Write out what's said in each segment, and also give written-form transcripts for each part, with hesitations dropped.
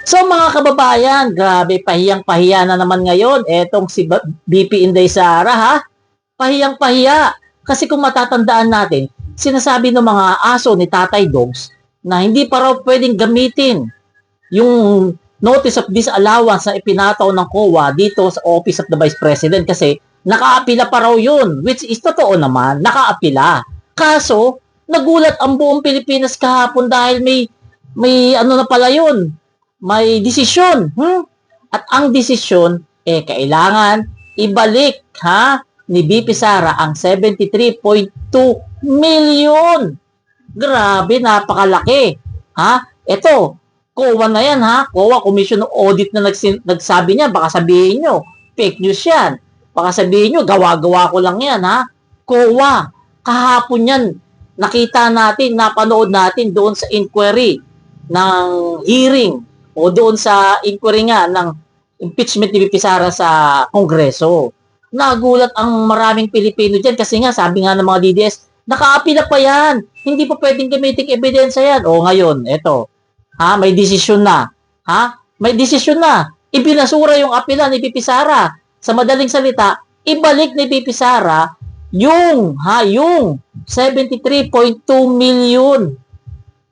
So mga kababayan, grabe pahiyang-pahiya na naman ngayon etong si BP Inday Sara ha. Pahiyang-pahiya. Kasi kung matatandaan natin, sinasabi ng mga aso ni Tatay Dogs na hindi pa raw pwedeng gamitin yung notice of disallowance na ipinataw ng COA dito sa Office of the Vice President kasi nakaapila pa raw yun, which is totoo naman, nakaapila. Kaso, nagulat ang buong Pilipinas kahapon dahil may ano na pala yun, may desisyon. At ang desisyon, kailangan ibalik ni BP Sara ang 73.2 million. Grabe, napakalaki. Ito, COA na yan COA, Commission of Audit na nagsabi niya, baka sabihin nyo, fake news yan. Baka sabihin nyo, gawa-gawa ko lang yan COA, kahapon yan, nakita natin, napanood natin doon sa inquiry ng hearing o doon sa inquiry nga ng impeachment ni BP Sara sa Kongreso. Nagulat ang maraming Pilipino dyan kasi nga, sabi nga ng mga DDS, nakaapila pa yan. Hindi pa pwedeng gamitin ebidensya yan. O ngayon, eto, may desisyon na. May desisyon na. Ibinasura yung apela ni BP Sara. Sa madaling salita, ibalik ni BP Sara yung 73.2 million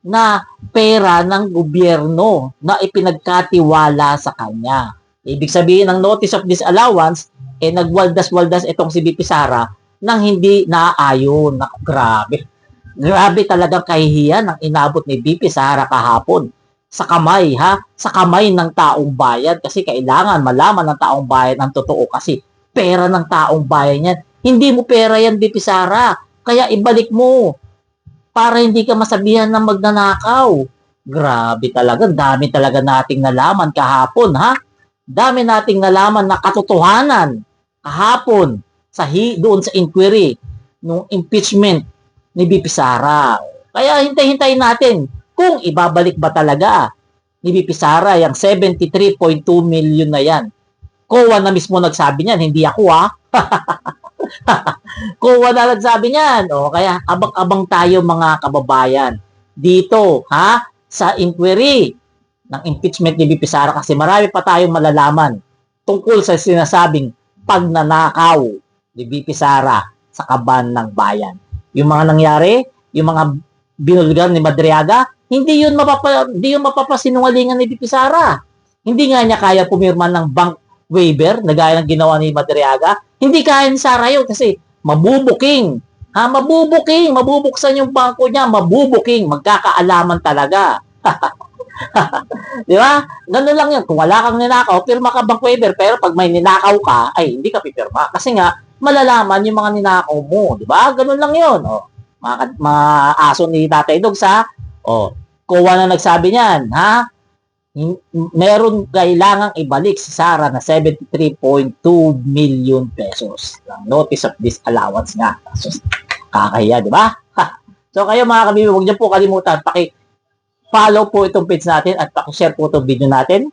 na pera ng gobyerno na ipinagkatiwala sa kanya. Ibig sabihin ng notice of disallowance, nagwaldas-waldas itong si BP Sara nang hindi naaayon. Naku, grabe. Grabe talagang kahihiyan ang inabot ni BP Sara kahapon sa kamay, sa kamay ng taong bayan kasi kailangan malaman ng taong bayan ang totoo kasi pera ng taong bayan yan. Hindi mo pera yan, BP Sara. Kaya ibalik mo para hindi ka masabihan ng magnanakaw. Grabe talaga. Dami talaga nating nalaman kahapon, Dami nating nalaman na katotohanan kahapon doon sa inquiry nung impeachment ni BP Sara. Kaya hintay-hintayin natin kung ibabalik ba talaga ni BP Sara yung 73.2 million na yan. COA na mismo nagsabi niyan, hindi ako COA na nagsabi niyan. Kaya abang-abang tayo mga kababayan dito sa inquiry ng impeachment ni BP Sara kasi marami pa tayong malalaman tungkol sa sinasabing pagnanakaw ni BP Sara sa kaban ng bayan. Yung mga nangyari, yung mga binulgar ni Madriaga, hindi yun mapapasinungalingan ni BP Sara. Hindi nga niya kaya pumirma ng bank waiver na gaya ng ginawa ni Madriaga. Hindi kaya ni Sara yun kasi mabubuking. Mabubuksan yung bangko niya, mabubuking, magkakaalaman talaga. Di ba? Ganun lang yan. Kung wala kang ninakaw, pirma ka bank waiver, pero pag may ninakaw ka, ay hindi ka pipirma. Kasi nga, malalaman yung mga ninakaw mo. Di ba? Ganun lang yun. Mga aso ni Tatay Dogs COA na nagsabi niyan, meron kailangang ibalik si Sara na 73.2 million pesos ng notice of disallowance nga. So, kakahiya, di ba? So kayo mga kabibig, huwag niyo po kalimutan, paki-follow po itong page natin at paki-share po itong video natin